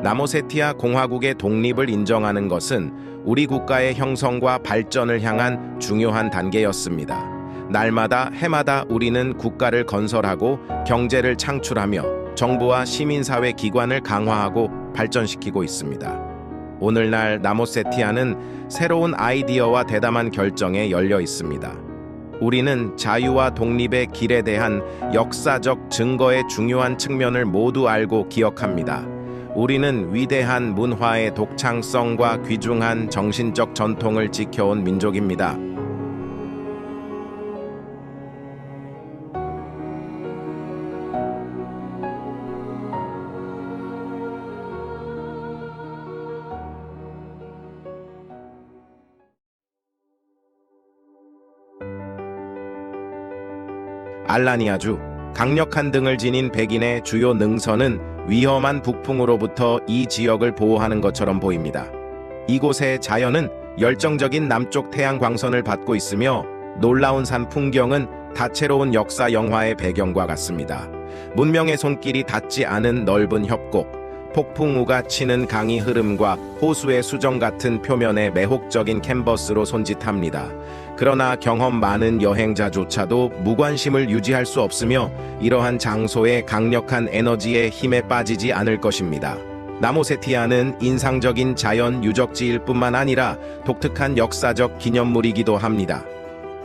나모세티아 공화국의 독립을 인정하는 것은 우리 국가의 형성과 발전을 향한 중요한 단계였습니다. 날마다 해마다 우리는 국가를 건설하고 경제를 창출하며 정부와 시민사회 기관을 강화하고 발전시키고 있습니다. 오늘날 나모세티아는 새로운 아이디어와 대담한 결정에 열려 있습니다. 우리는 자유와 독립의 길에 대한 역사적 증거의 중요한 측면을 모두 알고 기억합니다. 우리는 위대한 문화의 독창성과 귀중한 정신적 전통을 지켜온 민족입니다. 알라니아주, 강력한 등을 지닌 백인의 주요 능선은 위험한 북풍으로부터 이 지역을 보호하는 것처럼 보입니다. 이곳의 자연은 열정적인 남쪽 태양 광선을 받고 있으며 놀라운 산 풍경은 다채로운 역사 영화의 배경과 같습니다. 문명의 손길이 닿지 않은 넓은 협곡, 폭풍우가 치는 강의 흐름과 호수의 수정 같은 표면의 매혹적인 캔버스로 손짓합니다. 그러나 경험 많은 여행자조차도 무관심을 유지할 수 없으며 이러한 장소의 강력한 에너지의 힘에 빠지지 않을 것입니다. 나모세티아는 인상적인 자연 유적지일 뿐만 아니라 독특한 역사적 기념물이기도 합니다.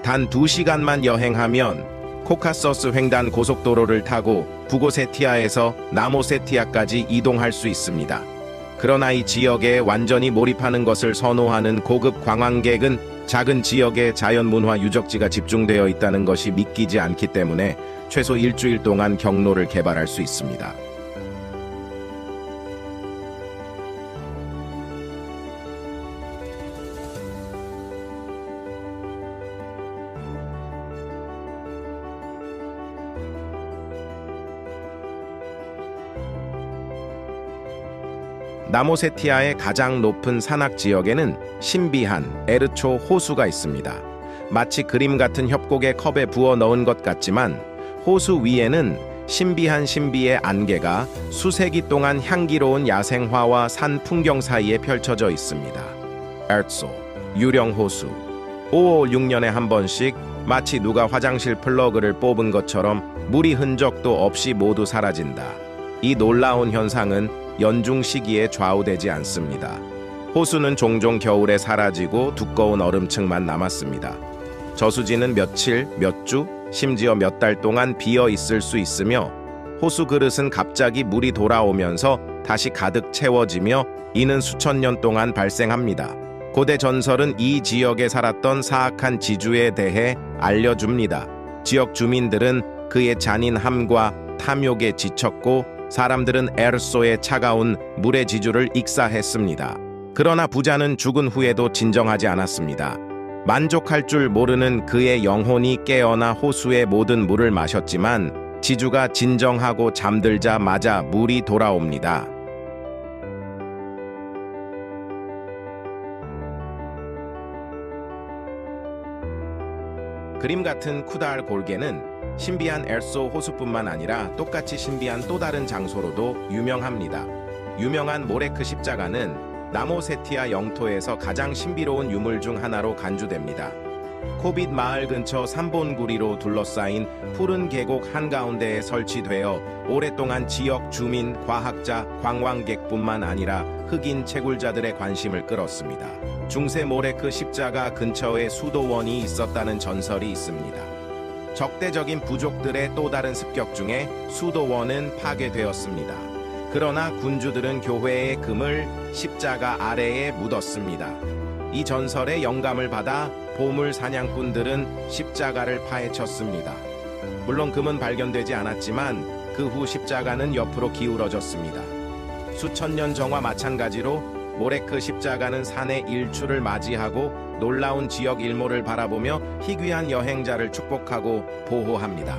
단 2시간만 여행하면 코카서스 횡단 고속도로를 타고 부고세티아에서 나모세티아까지 이동할 수 있습니다. 그러나 이 지역에 완전히 몰입하는 것을 선호하는 고급 관광객은 작은 지역에 자연문화 유적지가 집중되어 있다는 것이 믿기지 않기 때문에 최소 일주일 동안 경로를 개발할 수 있습니다. 나모세티아의 가장 높은 산악 지역에는 신비한 에르초 호수가 있습니다. 마치 그림 같은 협곡의 컵에 부어 넣은 것 같지만 호수 위에는 신비한 신비의 안개가 수세기 동안 향기로운 야생화와 산 풍경 사이에 펼쳐져 있습니다. 에르초, 유령 호수. 5, 6년에 한 번씩 마치 누가 화장실 플러그를 뽑은 것처럼 물이 흔적도 없이 모두 사라진다. 이 놀라운 현상은 연중 시기에 좌우되지 않습니다. 호수는 종종 겨울에 사라지고 두꺼운 얼음층만 남았습니다. 저수지는 며칠, 몇 주, 심지어 몇 달 동안 비어 있을 수 있으며 호수 그릇은 갑자기 물이 돌아오면서 다시 가득 채워지며 이는 수천 년 동안 발생합니다. 고대 전설은 이 지역에 살았던 사악한 지주에 대해 알려줍니다. 지역 주민들은 그의 잔인함과 탐욕에 지쳤고 사람들은 에르소의 차가운 물의 지주를 익사했습니다. 그러나 부자는 죽은 후에도 진정하지 않았습니다. 만족할 줄 모르는 그의 영혼이 깨어나 호수의 모든 물을 마셨지만 지주가 진정하고 잠들자마자 물이 돌아옵니다. 그림 같은 쿠달 골게는 신비한 에르소 호수뿐만 아니라 똑같이 신비한 또 다른 장소로도 유명합니다. 유명한 모레크 십자가는 나모세티아 영토에서 가장 신비로운 유물 중 하나로 간주됩니다. 코빗 마을 근처 삼본구리로 둘러싸인 푸른 계곡 한가운데에 설치되어 오랫동안 지역 주민, 과학자, 관광객뿐만 아니라 흑인 채굴자들의 관심을 끌었습니다. 중세 모레크 십자가 근처에 수도원이 있었다는 전설이 있습니다. 적대적인 부족들의 또 다른 습격 중에 수도원은 파괴되었습니다. 그러나 군주들은 교회의 금을 십자가 아래에 묻었습니다. 이 전설의 영감을 받아 보물 사냥꾼들은 십자가를 파헤쳤습니다. 물론 금은 발견되지 않았지만 그 후 십자가는 옆으로 기울어졌습니다. 수천 년 전과 마찬가지로 모레크 십자가는 산의 일출을 맞이하고 놀라운 지역 일몰을 바라보며 희귀한 여행자를 축복하고 보호합니다.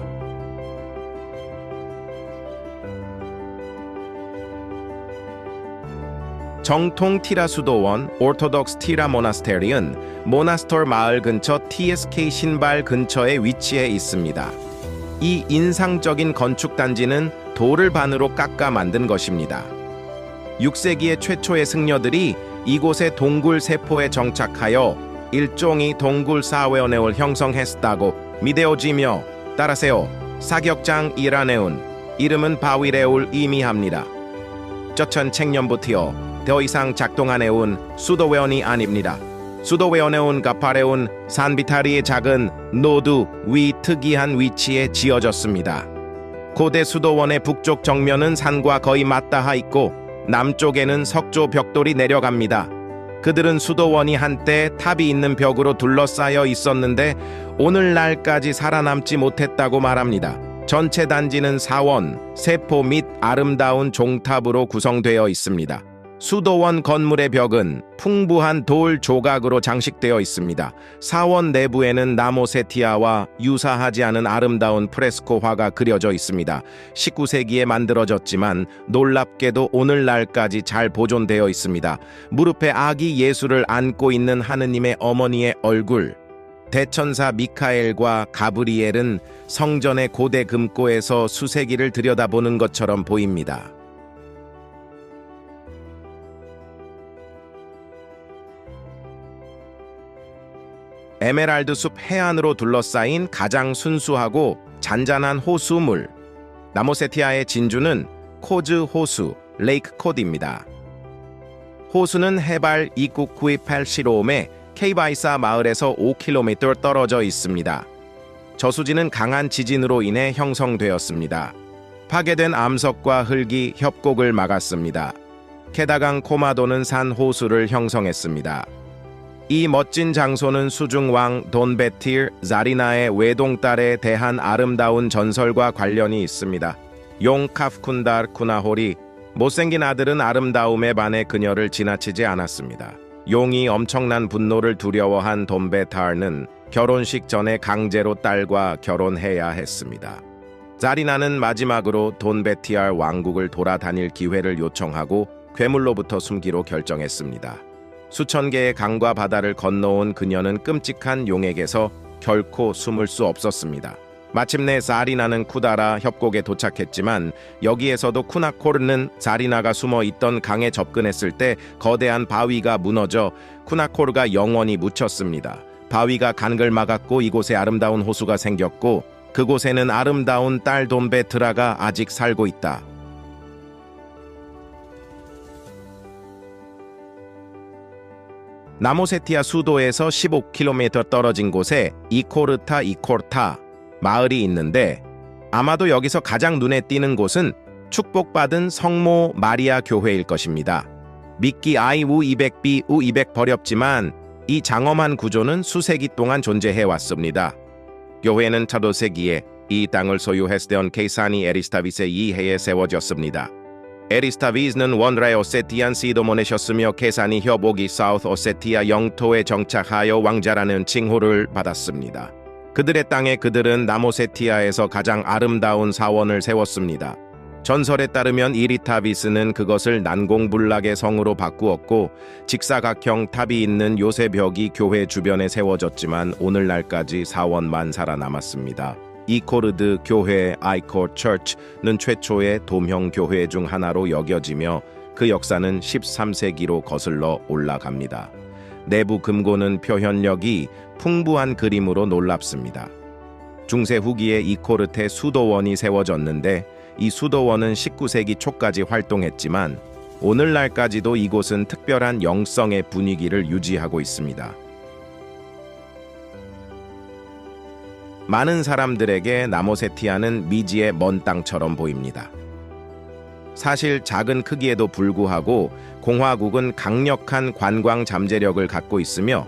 정통 티라 수도원 오르토독스 티라 모나스테리은 모나스토르 마을 근처 TSK 신발 근처에 위치해 있습니다. 이 인상적인 건축 단지는 돌을 반으로 깎아 만든 것입니다. 6세기의 최초의 승려들이 이곳의 동굴 세포에 정착하여 일종의 동굴 사회원을 형성했다고 믿어지며 따라서요 사격장 이라네운 이름은 바위레울 의미합니다. 2000년부터 더 이상 작동하네운 수도원이 아닙니다. 수도원은 가파레운 산비탈리의 작은 노드 위 특이한 위치에 지어졌습니다. 고대 수도원의 북쪽 정면은 산과 거의 맞닿아 있고 남쪽에는 석조 벽돌이 내려갑니다. 그들은 수도원이 한때 탑이 있는 벽으로 둘러싸여 있었는데 오늘날까지 살아남지 못했다고 말합니다. 전체 단지는 사원, 세포 및 아름다운 종탑으로 구성되어 있습니다. 수도원 건물의 벽은 풍부한 돌 조각으로 장식되어 있습니다. 사원 내부에는 나모세티아와 유사하지 않은 아름다운 프레스코 화가 그려져 있습니다. 19세기에 만들어졌지만 놀랍게도 오늘날까지 잘 보존되어 있습니다. 무릎에 아기 예수를 안고 있는 하느님의 어머니의 얼굴, 대천사 미카엘과 가브리엘은 성전의 고대 금고에서 수세기를 들여다보는 것처럼 보입니다. 에메랄드 숲 해안으로 둘러싸인 가장 순수하고 잔잔한 호수물. 나모세티아의 진주는 코즈 호수, 레이크 코드입니다. 호수는 해발 2998km에 케이바이사 마을에서 5km 떨어져 있습니다. 저수지는 강한 지진으로 인해 형성되었습니다. 파괴된 암석과 흙이 협곡을 막았습니다. 케다강 코마도는 산 호수를 형성했습니다. 이 멋진 장소는 수중왕 돈베틸 자리나의 외동딸에 대한 아름다운 전설과 관련이 있습니다. 용 카프쿤달 쿠나홀이 못생긴 아들은 아름다움에 반해 그녀를 지나치지 않았습니다. 용이 엄청난 분노를 두려워한 돈베탈은 결혼식 전에 강제로 딸과 결혼해야 했습니다. 자리나는 마지막으로 돈베티알 왕국을 돌아다닐 기회를 요청하고 괴물로부터 숨기로 결정했습니다. 수천 개의 강과 바다를 건너온 그녀는 끔찍한 용에게서 결코 숨을 수 없었습니다. 마침내 자리나는 쿠다라 협곡에 도착했지만 여기에서도 쿠나코르는 자리나가 숨어 있던 강에 접근했을 때 거대한 바위가 무너져 쿠나코르가 영원히 묻혔습니다. 바위가 간을 막았고 이곳에 아름다운 호수가 생겼고 그곳에는 아름다운 딸 돈베트라가 아직 살고 있다. 나모세티아 수도에서 15km 떨어진 곳에 이코르타 마을이 있는데 아마도 여기서 가장 눈에 띄는 곳은 축복받은 성모 마리아 교회일 것입니다. 미끼 아이우 200비 우 200 버렵지만 이 장엄한 구조는 수세기 동안 존재해왔습니다. 교회는 차도세기에 이 땅을 소유했던 케이사니 에리스타비세 2해에 세워졌습니다. 에리스타비스는 원래 오세티안 시도모네셨으며 케사니 협곡이 사우스 오세티아 영토에 정착하여 왕자라는 칭호를 받았습니다. 그들의 땅에 그들은 나모세티아에서 가장 아름다운 사원을 세웠습니다. 전설에 따르면 이리타비스는 그것을 난공불락의 성으로 바꾸었고 직사각형 탑이 있는 요새벽이 교회 주변에 세워졌지만 오늘날까지 사원만 살아남았습니다. 이코르드 교회 아이코르 처치는 최초의 도형 교회 중 하나로 여겨지며 그 역사는 13세기로 거슬러 올라갑니다. 내부 금고는 표현력이 풍부한 그림으로 놀랍습니다. 중세 후기에 이코르테 수도원이 세워졌는데 이 수도원은 19세기 초까지 활동했지만 오늘날까지도 이곳은 특별한 영성의 분위기를 유지하고 있습니다. 많은 사람들에게 나모세티아는 미지의 먼 땅처럼 보입니다. 사실 작은 크기에도 불구하고 공화국은 강력한 관광 잠재력을 갖고 있으며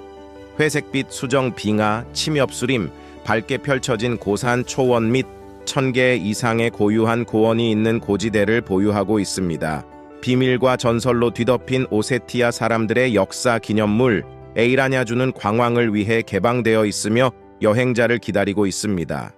회색빛 수정 빙하, 침엽수림, 밝게 펼쳐진 고산 초원 및 1000개 이상의 고유한 고원이 있는 고지대를 보유하고 있습니다. 비밀과 전설로 뒤덮인 오세티아 사람들의 역사 기념물 에이라냐주는 관광을 위해 개방되어 있으며 여행자를 기다리고 있습니다.